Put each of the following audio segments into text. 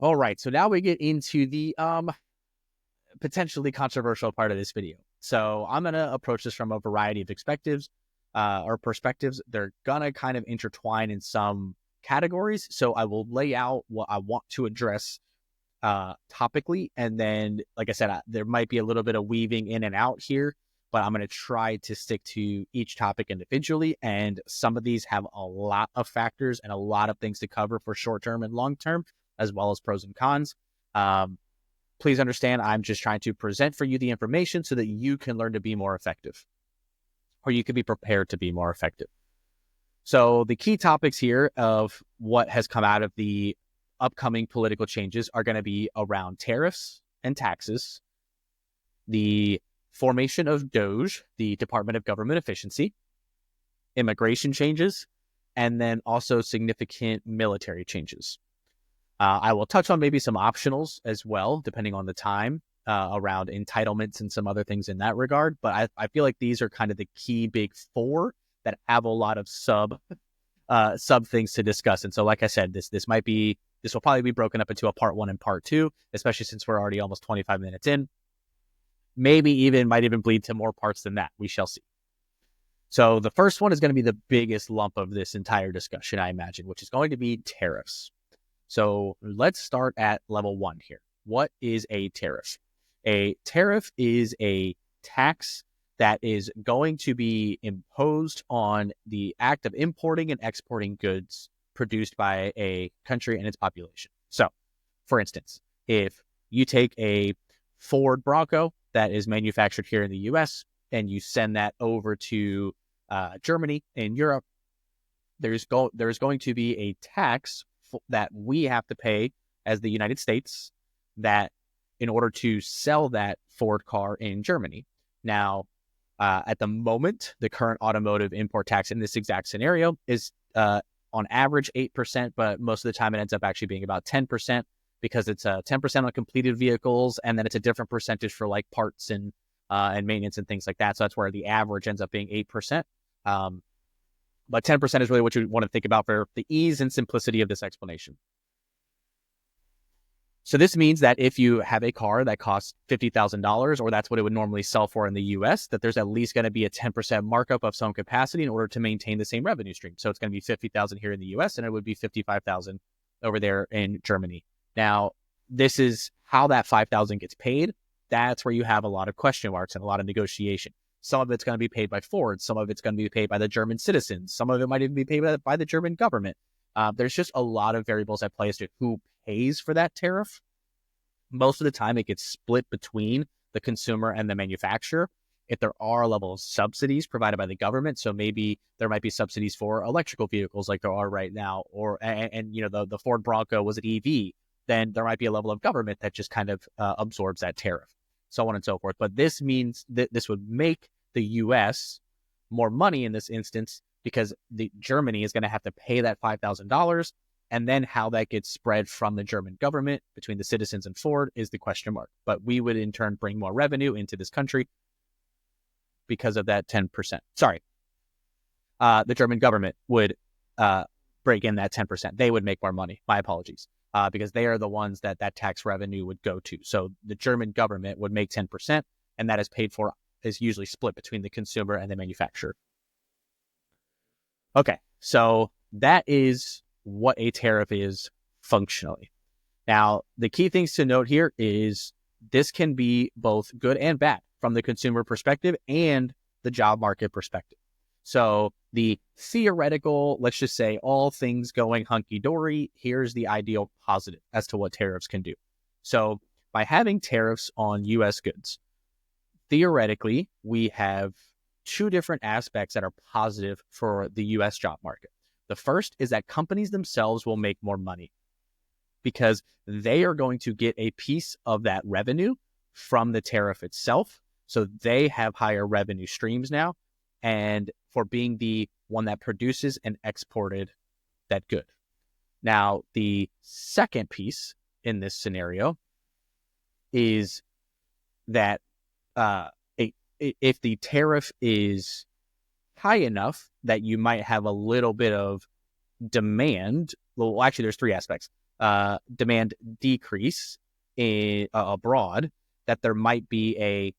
All right, so now we get into the potentially controversial part of this video. So I'm going to approach this from a variety of perspectives. They're going to kind of intertwine in some categories. So I will lay out what I want to address topically. And then, like I said, there might be a little bit of weaving in and out here, but I'm going to try to stick to each topic individually. And some of these have a lot of factors and a lot of things to cover for short-term and long-term, as well as pros and cons. Please understand, I'm just trying to present for you the information so that you can learn to be more effective, or you can be prepared to be more effective. So the key topics here of what has come out of the upcoming political changes are going to be around tariffs and taxes, the formation of DOGE, the Department of Government Efficiency, immigration changes, and then also significant military changes. I will touch on maybe some optionals as well, depending on the time, around entitlements and some other things in that regard. But I feel like these are kind of the key big four that have a lot of sub things to discuss. And so, like I said, this will probably be broken up into a part 1 and part 2, especially since we're already almost 25 minutes in. Maybe might even bleed to more parts than that. We shall see. So the first one is going to be the biggest lump of this entire discussion, I imagine, which is going to be tariffs. So let's start at level 1 here. What is a tariff? A tariff is a tax that is going to be imposed on the act of importing and exporting goods produced by a country and its population. So, for instance, if you take a Ford Bronco that is manufactured here in the US and you send that over to Germany in Europe, there's going to be a tax that we have to pay as the United States that in order to sell that Ford car in Germany. Now, at the moment, the current automotive import tax in this exact scenario is on average 8%, but most of the time it ends up actually being about 10% because it's 10% on completed vehicles, and then it's a different percentage for like parts and maintenance and things like that. So that's where the average ends up being 8%. But 10% is really what you want to think about for the ease and simplicity of this explanation. So this means that if you have a car that costs $50,000, or that's what it would normally sell for in the US, that there's at least going to be a 10% markup of some capacity in order to maintain the same revenue stream. So it's going to be 50,000 here in the US, and it would be 55,000 over there in Germany. Now, this is how that 5,000 gets paid. That's where you have a lot of question marks and a lot of negotiation. Some of it's going to be paid by Ford. Some of it's going to be paid by the German citizens. Some of it might even be paid by the German government. There's just a lot of variables at play as to who pays for that tariff. Most of the time, it gets split between the consumer and the manufacturer. If there are a level of subsidies provided by the government, so maybe there might be subsidies for electrical vehicles like there are right now, or and you know the Ford Bronco was an EV, then there might be a level of government that just kind of absorbs that tariff, so on and so forth. But this means that this would make the U.S. more money in this instance because Germany is going to have to pay that $5,000, and then how that gets spread from the German government between the citizens and Ford is the question mark. But we would in turn bring more revenue into this country because of that 10%. Sorry. The German government would break in that 10%. They would make more money. My apologies. Because they are the ones that tax revenue would go to. So the German government would make 10%, and that is usually split between the consumer and the manufacturer. Okay, so that is what a tariff is functionally. Now, the key things to note here is this can be both good and bad from the consumer perspective and the job market perspective. So the theoretical, let's just say all things going hunky-dory, here's the ideal positive as to what tariffs can do. So by having tariffs on U.S. goods, theoretically, we have two different aspects that are positive for the U.S. job market. The first is that companies themselves will make more money because they are going to get a piece of that revenue from the tariff itself. So they have higher revenue streams now, and for being the one that produces and exported that good. Now, the second piece in this scenario is that if the tariff is high enough that you might have a little bit of demand, well, actually, there's three aspects. demand decrease abroad, that there might be a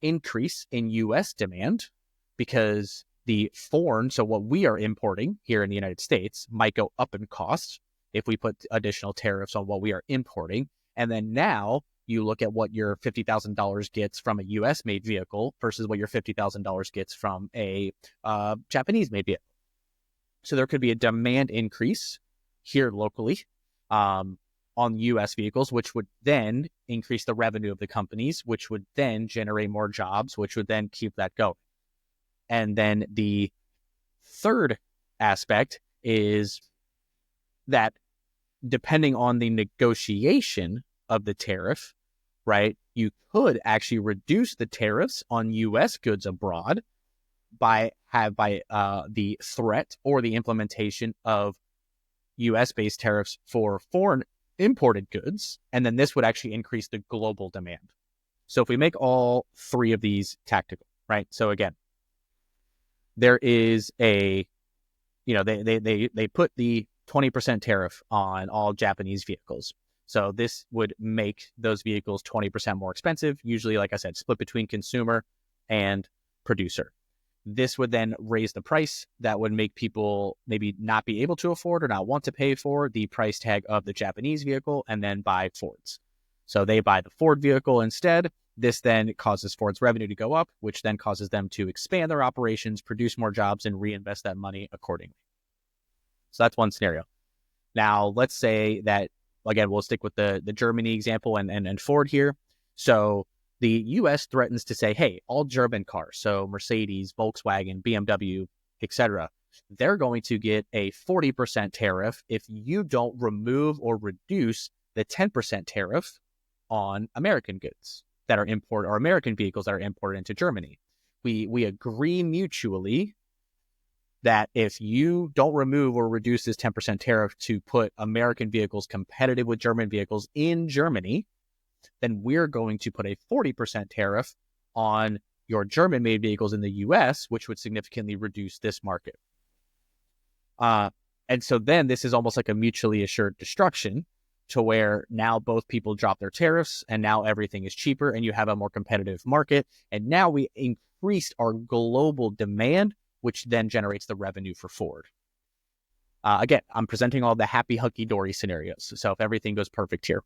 increase in U.S. demand because the foreign, so what we are importing here in the United States, might go up in cost if we put additional tariffs on what we are importing. And then now you look at what your $50,000 gets from a U.S. made vehicle versus what your $50,000 gets from a Japanese made vehicle. So there could be a demand increase here locally on U.S. vehicles, which would then increase the revenue of the companies, which would then generate more jobs, which would then keep that going. And then the third aspect is that depending on the negotiation of the tariff, right, you could actually reduce the tariffs on U.S. goods abroad by the threat or the implementation of U.S.-based tariffs for foreign imported goods, and then this would actually increase the global demand. So if we make all three of these tactical, right? So again, there is they put the 20% tariff on all Japanese vehicles. So this would make those vehicles 20% more expensive, usually, like I said, split between consumer and producer. This would then raise the price. That would make people maybe not be able to afford or not want to pay for the price tag of the Japanese vehicle and then buy Fords. So they buy the Ford vehicle instead. This then causes Ford's revenue to go up, which then causes them to expand their operations, produce more jobs, and reinvest that money accordingly. So that's one scenario. Now, let's say that, again, we'll stick with the Germany example and Ford here. So the U.S. threatens to say, hey, all German cars, so Mercedes, Volkswagen, BMW, etc., they're going to get a 40% tariff if you don't remove or reduce the 10% tariff on American goods that are imported, or American vehicles that are imported into Germany. We agree mutually that if you don't remove or reduce this 10% tariff to put American vehicles competitive with German vehicles in Germany, then we're going to put a 40% tariff on your German-made vehicles in the U.S., which would significantly reduce this market. And so then this is almost like a mutually assured destruction, to where now both people drop their tariffs and now everything is cheaper and you have a more competitive market. And now we increased our global demand, which then generates the revenue for Ford. Again, I'm presenting all the happy hunky-dory scenarios. So if everything goes perfect here.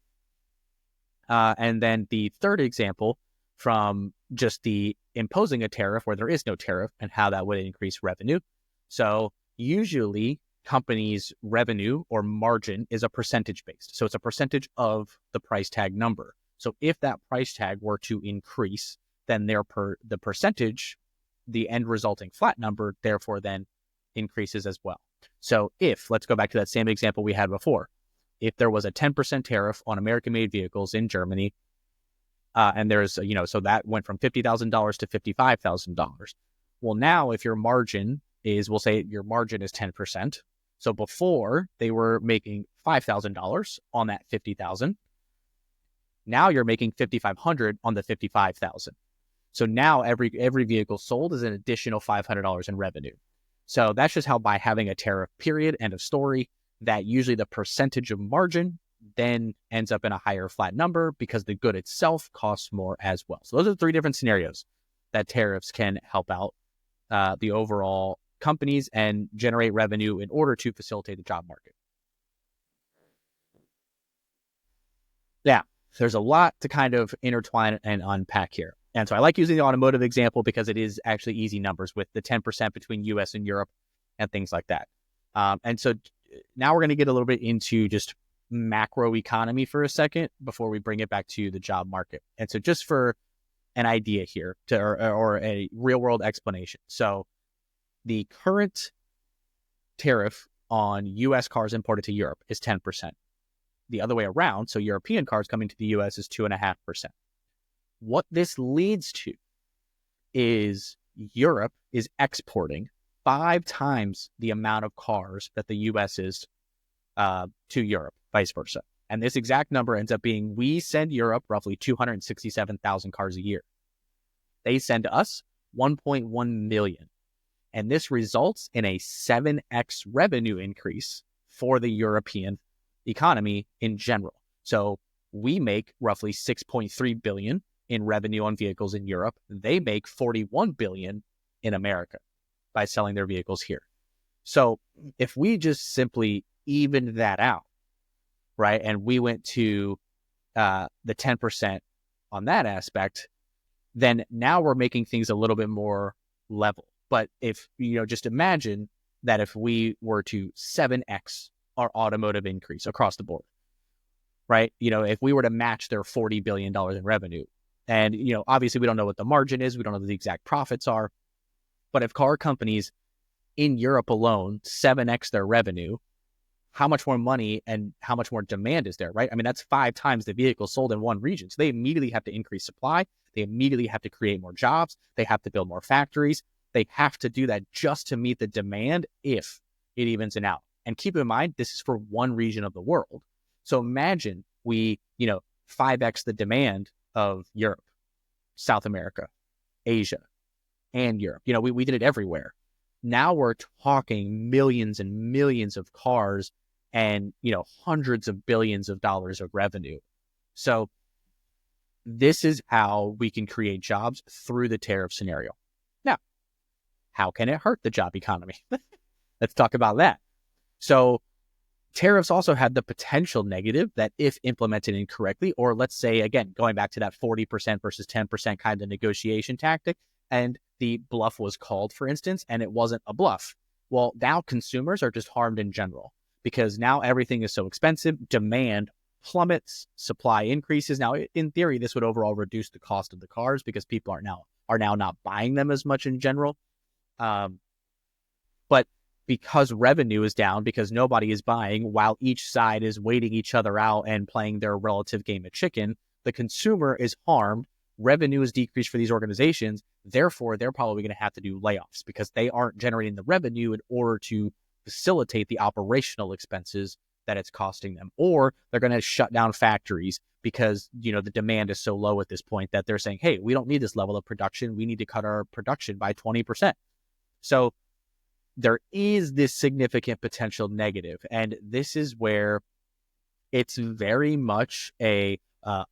And then the third example from just the imposing a tariff where there is no tariff and how that would increase revenue. So usually companies' revenue or margin is a percentage based. So it's a percentage of the price tag number. So if that price tag were to increase, then the percentage, the end resulting flat number, therefore then increases as well. So let's go back to that same example we had before. If there was a 10% tariff on American-made vehicles in Germany, and there's, so that went from $50,000 to $55,000. Well, now if your margin is, we'll say your margin is 10%. So before they were making $5,000 on that $50,000. Now you're making $5,500 on the $55,000. So now every vehicle sold is an additional $500 in revenue. So that's just how, by having a tariff, period, end of story, that usually the percentage of margin then ends up in a higher flat number because the good itself costs more as well. So those are three different scenarios that tariffs can help out the overall companies and generate revenue in order to facilitate the job market. Yeah, there's a lot to kind of intertwine and unpack here. And so I like using the automotive example because it is actually easy numbers with the 10% between US and Europe and things like that. And so now we're going to get a little bit into just macro economy for a second before we bring it back to the job market. And so just for an idea here or a real world explanation. So the current tariff on US cars imported to Europe is 10%. The other way around, so European cars coming to the US is 2.5%. What this leads to is Europe is exporting 5 times the amount of cars that the US is to Europe, vice versa. And this exact number ends up being, we send Europe roughly 267,000 cars a year. They send us 1.1 million. And this results in a 7x revenue increase for the European economy in general. So we make roughly 6.3 billion in revenue on vehicles in Europe. They make 41 billion in America by selling their vehicles here. So if we just simply even that out, right, and we went to the 10% on that aspect, then now we're making things a little bit more level. But if, just imagine that if we were to 7x our automotive increase across the board, right? If we were to match their $40 billion in revenue, and, obviously we don't know what the margin is, we don't know what the exact profits are, but if car companies in Europe alone 7x their revenue, how much more money and how much more demand is there, right? I mean, that's 5 times the vehicles sold in one region. So they immediately have to increase supply. They immediately have to create more jobs. They have to build more factories. They have to do that just to meet the demand if it evens it out. And keep in mind, this is for one region of the world. So imagine we, 5x the demand of Europe, South America, Asia, and Europe. We did it everywhere. Now we're talking millions and millions of cars and, hundreds of billions of dollars of revenue. So this is how we can create jobs through the tariff scenario. Now, how can it hurt the job economy? Let's talk about that. So tariffs also have the potential negative that if implemented incorrectly, or let's say, again, going back to that 40% versus 10% kind of negotiation tactic, and the bluff was called, for instance, and it wasn't a bluff. Well, now consumers are just harmed in general because now everything is so expensive, demand plummets, supply increases. Now, in theory, this would overall reduce the cost of the cars because people are now not buying them as much in general. But because revenue is down, because nobody is buying, while each side is waiting each other out and playing their relative game of chicken, the consumer is harmed. Revenue is decreased for these organizations. Therefore, they're probably going to have to do layoffs because they aren't generating the revenue in order to facilitate the operational expenses that it's costing them. Or they're going to shut down factories because, the demand is so low at this point that they're saying, hey, we don't need this level of production. We need to cut our production by 20%. So there is this significant potential negative. And this is where it's very much a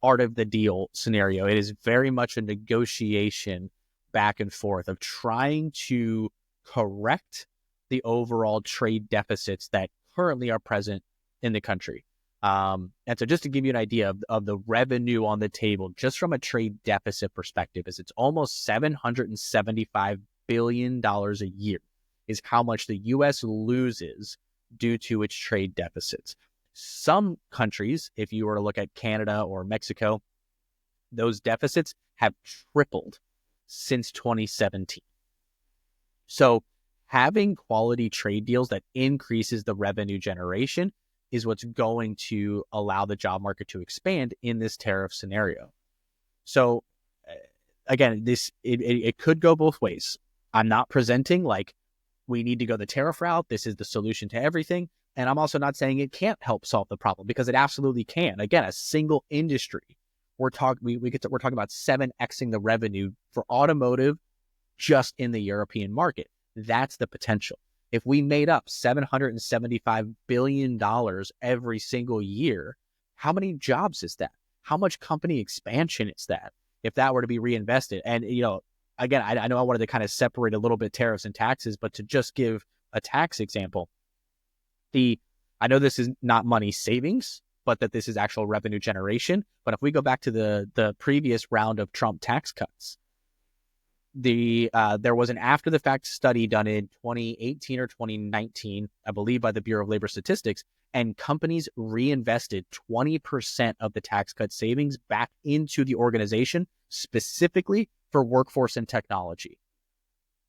art of the deal scenario. It is very much a negotiation back and forth of trying to correct the overall trade deficits that currently are present in the country. And so just to give you an idea of the revenue on the table, just from a trade deficit perspective, is it's almost $775 billion a year is how much the U.S. loses due to its trade deficits. Some countries, if you were to look at Canada or Mexico, those deficits have tripled since 2017. So having quality trade deals that increases the revenue generation is what's going to allow the job market to expand in this tariff scenario. So again, it could go both ways. I'm not presenting like we need to go the tariff route. This is the solution to everything. And I'm also not saying it can't help solve the problem because it absolutely can. Again, a single industry, we're talking about 7xing the revenue for automotive just in the European market. That's the potential. If we made up $775 billion every single year, how many jobs is that? How much company expansion is that if that were to be reinvested? And, again, I know I wanted to kind of separate a little bit tariffs and taxes, but to just give a tax example, I know this is not money savings, but that this is actual revenue generation. But if we go back to the previous round of Trump tax cuts, there was an after the fact study done in 2018 or 2019, I believe, by the Bureau of Labor Statistics, and companies reinvested 20% of the tax cut savings back into the organization, specifically for workforce and technology.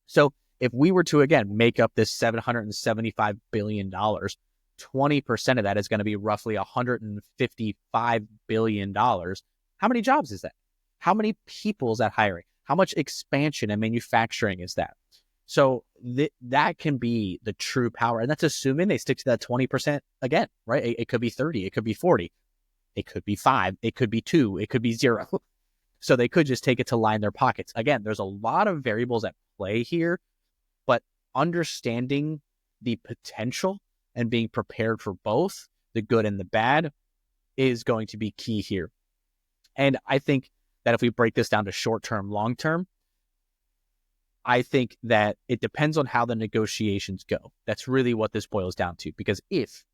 So if we were to, again, make up this $775 billion, 20% of that is going to be roughly $155 billion. How many jobs is that? How many people is that hiring? How much expansion and manufacturing is that? So that can be the true power. And that's assuming they stick to that 20% again, right? It could be 30, it could be 40, it could be 5, it could be 2, it could be 0. So they could just take it to line their pockets. Again, there's a lot of variables at play here, but understanding the potential and being prepared for both the good and the bad is going to be key here. And I think that if we break this down to short-term, long-term, I think that it depends on how the negotiations go. That's really what this boils down to. Because if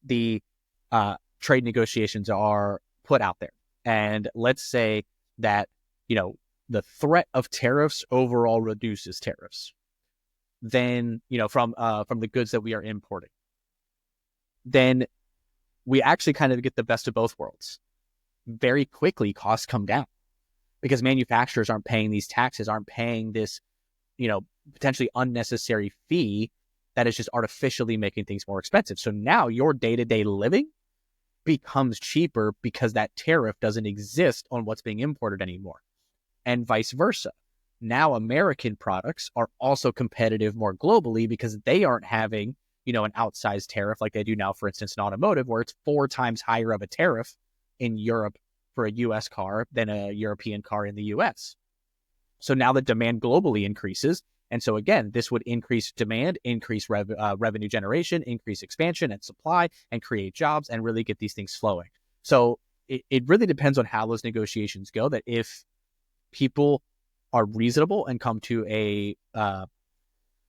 the trade negotiations are put out there, and let's say that, the threat of tariffs overall reduces tariffs, then, from the goods that we are importing, then we actually kind of get the best of both worlds. Very quickly, costs come down because manufacturers aren't paying these taxes, aren't paying this, potentially unnecessary fee that is just artificially making things more expensive. So now your day-to-day living becomes cheaper because that tariff doesn't exist on what's being imported anymore, and vice versa. Now American products are also competitive more globally because they aren't having, an outsized tariff like they do now, for instance, in automotive, where it's 4 times higher of a tariff in Europe for a US car than a European car in the US. So now the demand globally increases. And so again, this would increase demand, increase revenue generation, increase expansion and supply, and create jobs and really get these things flowing. So it really depends on how those negotiations go, that if people are reasonable and come to a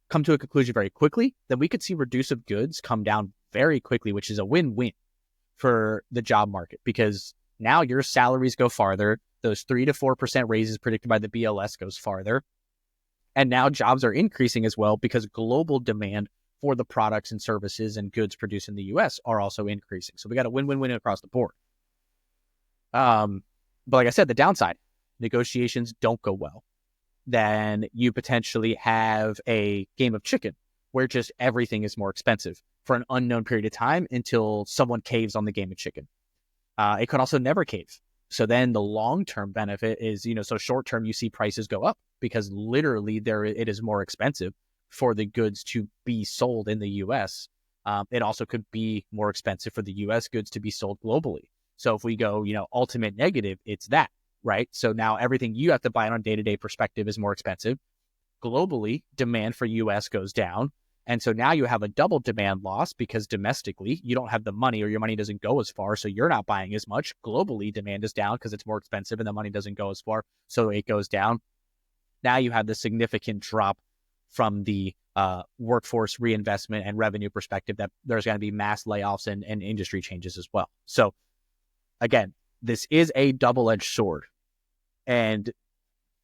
conclusion very quickly, then we could see reduce of goods come down very quickly, which is a win-win for the job market, because now your salaries go farther. Those 3 to 4% raises predicted by the BLS goes farther. And now jobs are increasing as well because global demand for the products and services and goods produced in the US are also increasing. So we got a win-win-win across the board. But like I said, the downside, negotiations don't go well. Then you potentially have a game of chicken where just everything is more expensive for an unknown period of time until someone caves on the game of chicken. It could also never cave. So then the long-term benefit is, so short-term you see prices go up because literally it is more expensive for the goods to be sold in the US. It also could be more expensive for the US goods to be sold globally. So if we go, ultimate negative, it's that, right? So now everything you have to buy on a day-to-day perspective is more expensive. Globally, demand for US goes down. And so now you have a double demand loss because domestically you don't have the money, or your money doesn't go as far. So you're not buying as much. Globally, demand is down because it's more expensive and the money doesn't go as far. So it goes down. Now you have the significant drop from the workforce reinvestment and revenue perspective that there's going to be mass layoffs and industry changes as well. So again, this is a double-edged sword, and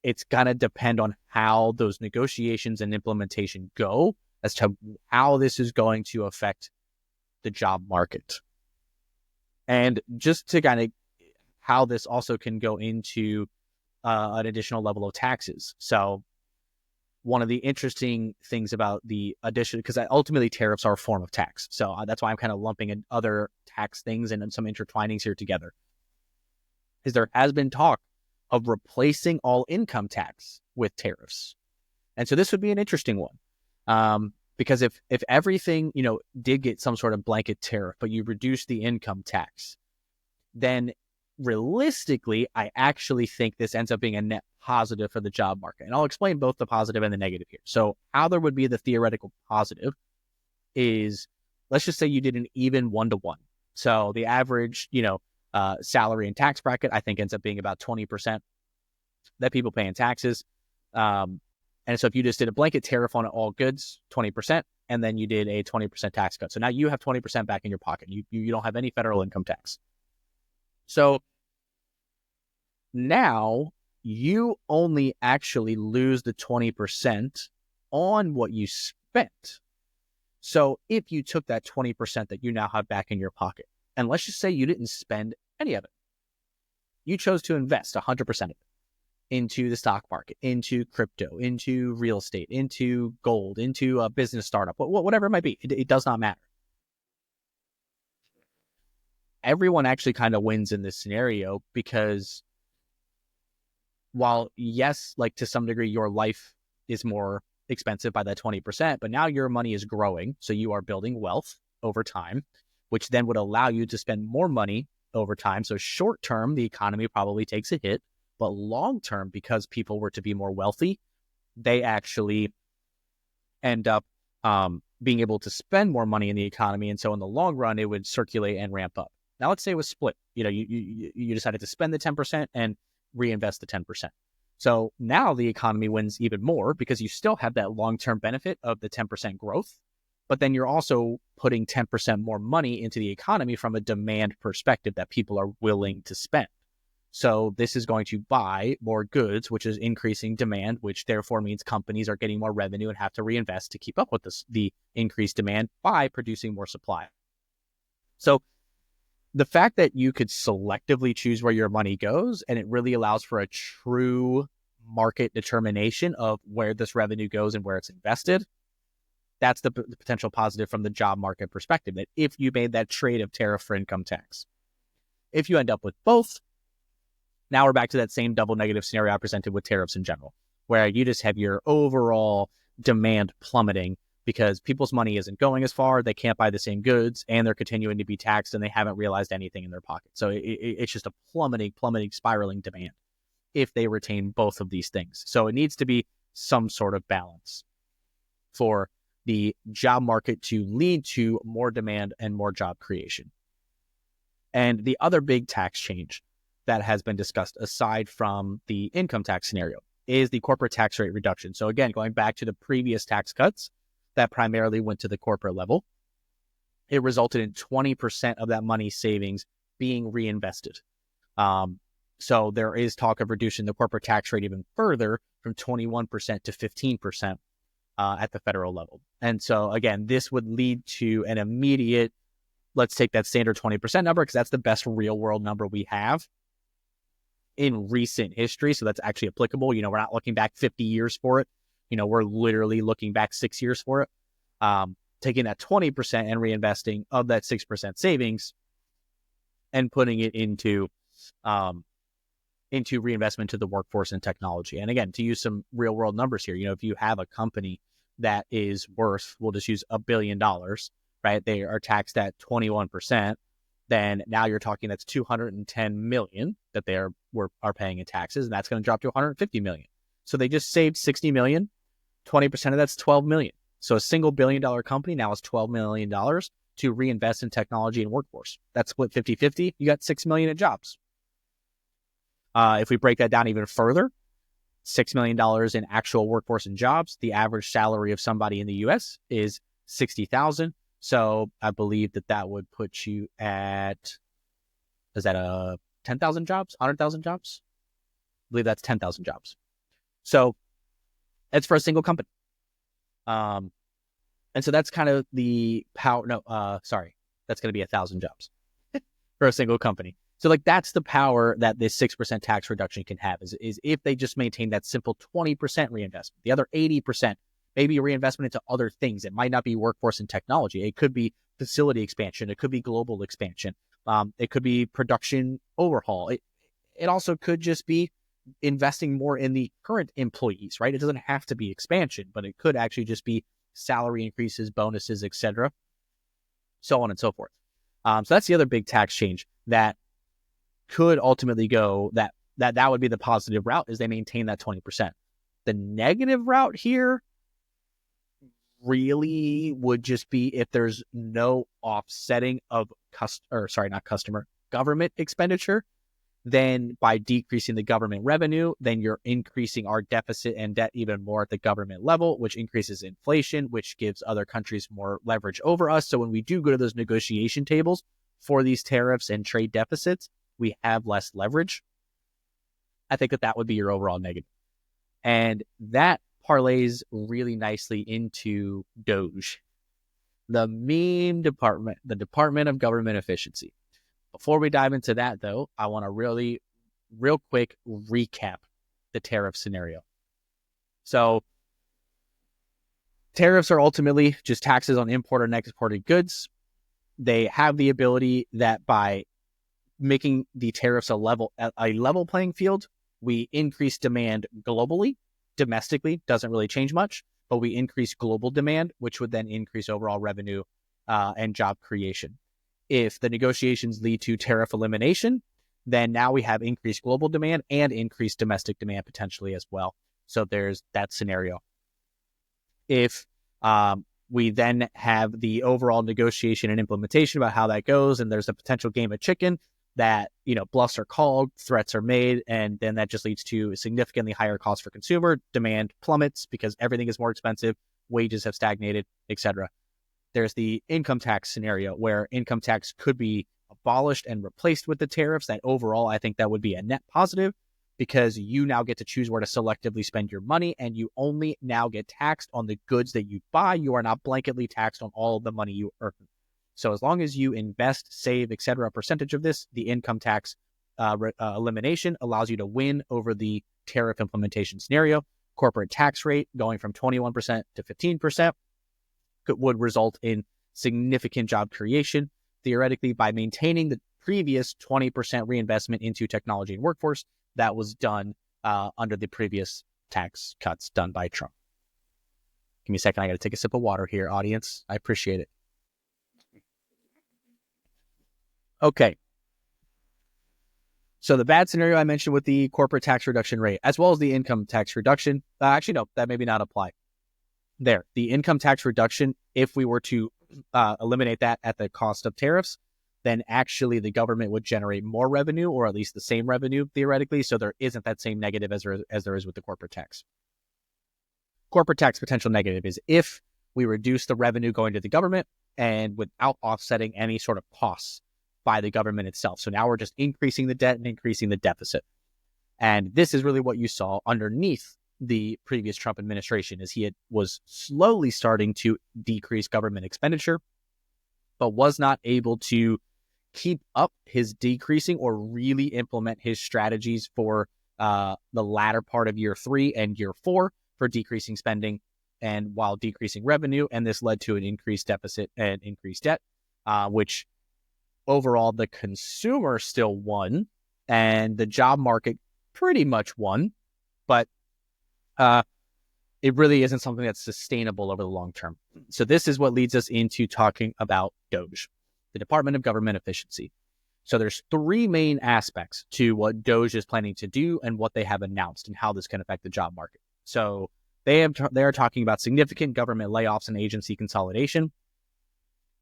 it's going to depend on how those negotiations and implementation go as to how this is going to affect the job market. And just to kind of how this also can go into an additional level of taxes. So one of the interesting things about the addition, because ultimately tariffs are a form of tax. So that's why I'm kind of lumping in other tax things and some intertwinings here together, is there has been talk of replacing all income tax with tariffs. And so this would be an interesting one. Because if everything, did get some sort of blanket tariff, but you reduce the income tax, then realistically, I actually think this ends up being a net positive for the job market. And I'll explain both the positive and the negative here. So how there would be the theoretical positive is, let's just say you did an even 1-to-1. So the average, salary and tax bracket, I think ends up being about 20% that people pay in taxes. And so if you just did a blanket tariff on all goods, 20%, and then you did a 20% tax cut. So now you have 20% back in your pocket. You don't have any federal income tax. So now you only actually lose the 20% on what you spent. So if you took that 20% that you now have back in your pocket, and let's just say you didn't spend any of it, you chose to invest 100% of it into the stock market, into crypto, into real estate, into gold, into a business startup, whatever it might be. It does not matter. Everyone actually kind of wins in this scenario because while, yes, like to some degree, your life is more expensive by that 20%, but now your money is growing. So you are building wealth over time, which then would allow you to spend more money over time. So short term, the economy probably takes a hit. But long term, because people were to be more wealthy, they actually end up being able to spend more money in the economy. And so in the long run, it would circulate and ramp up. Now, let's say it was split. You decided to spend the 10% and reinvest the 10%. So now the economy wins even more because you still have that long-term benefit of the 10% growth, but then you're also putting 10% more money into the economy from a demand perspective that people are willing to spend. So this is going to buy more goods, which is increasing demand, which therefore means companies are getting more revenue and have to reinvest to keep up with the increased demand by producing more supply. So the fact that you could selectively choose where your money goes, and it really allows for a true market determination of where this revenue goes and where it's invested, that's the potential positive from the job market perspective, that if you made that trade of tariff for income tax. If you end up with both, now we're back to that same double negative scenario I presented with tariffs in general, where you just have your overall demand plummeting because people's money isn't going as far, they can't buy the same goods, and they're continuing to be taxed, and they haven't realized anything in their pocket. So it's just a plummeting, spiraling demand if they retain both of these things. So it needs to be some sort of balance for the job market to lead to more demand and more job creation. And the other big tax change that has been discussed aside from the income tax scenario is the corporate tax rate reduction. So again, going back to the previous tax cuts that primarily went to the corporate level, it resulted in 20% of that money savings being reinvested. So there is talk of reducing the corporate tax rate even further from 21% to 15% at the federal level. And so again, this would lead to an immediate, let's take that standard 20% number because that's the best real world number we have in recent history. So that's actually applicable. We're not looking back 50 years for it. We're literally looking back 6 years for it. Taking that 20% and reinvesting of that 6% savings and putting it into reinvestment to the workforce and technology. And again, to use some real world numbers here, if you have a company that is worth, we'll just use $1 billion, right? They are taxed at 21%. Then now you're talking that's 210 million that they are paying in taxes, and that's going to drop to 150 million. So they just saved 60 million. 20% of that's 12 million. So a single $1 billion company now has $12 million to reinvest in technology and workforce. That's split 50-50. You got 6 million in jobs. If we break that down even further, $6 million in actual workforce and jobs, the average salary of somebody in the U.S. is $60,000. So I believe that would put you at, is that 10,000 jobs, 100,000 jobs? I believe that's 10,000 jobs. So it's for a single company. And so that's kind of the power. That's going to be 1,000 jobs for a single company. So that's the power that this 6% tax reduction can have is if they just maintain that simple 20% reinvestment, the other 80%, maybe reinvestment into other things. It might not be workforce and technology. It could be facility expansion. It could be global expansion. It could be production overhaul. It also could just be investing more in the current employees, right? It doesn't have to be expansion, but it could actually just be salary increases, bonuses, etc., so on and so forth. So that's the other big tax change that could ultimately go that would be the positive route is they maintain that 20%. The negative route here really would just be if there's no offsetting of government expenditure, then by decreasing the government revenue, then you're increasing our deficit and debt even more at the government level, which increases inflation, which gives other countries more leverage over us. So when we do go to those negotiation tables for these tariffs and trade deficits, we have less leverage. I think that would be your overall negative. And that parlays really nicely into DOGE, the meme department, the Department of Government Efficiency. Before we dive into that, though, I want to real quick recap the tariff scenario. So tariffs are ultimately just taxes on imported and exported goods. They have the ability that by making the tariffs a level playing field, we increase demand globally. Domestically doesn't really change much, but we increase global demand, which would then increase overall revenue and job creation. If the negotiations lead to tariff elimination, then now we have increased global demand and increased domestic demand potentially as well. So there's that scenario. If We then have the overall negotiation and implementation about how that goes. And there's a potential game of chicken that, bluffs are called, threats are made, and then that just leads to significantly higher costs for consumer. Demand plummets because everything is more expensive, wages have stagnated, etc. There's the income tax scenario where income tax could be abolished and replaced with the tariffs. That overall, I think that would be a net positive because you now get to choose where to selectively spend your money, and you only now get taxed on the goods that you buy. You are not blanketly taxed on all of the money you earn. So as long as you invest, save, etc., a percentage of this, the income tax elimination allows you to win over the tariff implementation scenario. Corporate tax rate going from 21% to 15% would result in significant job creation, theoretically, by maintaining the previous 20% reinvestment into technology and workforce that was done under the previous tax cuts done by Trump. Give me a second. I got to take a sip of water here, audience. I appreciate it. Okay. So the bad scenario I mentioned with the corporate tax reduction rate, as well as the income tax reduction, actually, no, that maybe not apply. There, the income tax reduction, if we were to eliminate that at the cost of tariffs, then actually the government would generate more revenue, or at least the same revenue, theoretically, so there isn't that same negative as there is with the corporate tax. Corporate tax potential negative is if we reduce the revenue going to the government and without offsetting any sort of costs by the government itself. So now we're just increasing the debt and increasing the deficit. And this is really what you saw underneath the previous Trump administration, is he was slowly starting to decrease government expenditure, but was not able to keep up his decreasing or really implement his strategies for the latter part of year 3 and year 4 for decreasing spending and while decreasing revenue. And this led to an increased deficit and increased debt, which overall the consumer still won and the job market pretty much won, but it really isn't something that's sustainable over the long term. So this is what leads us into talking about DOGE, the Department of Government Efficiency. So there's 3 main aspects to what DOGE is planning to do and what they have announced and how this can affect the job market. So they are talking about significant government layoffs and agency consolidation.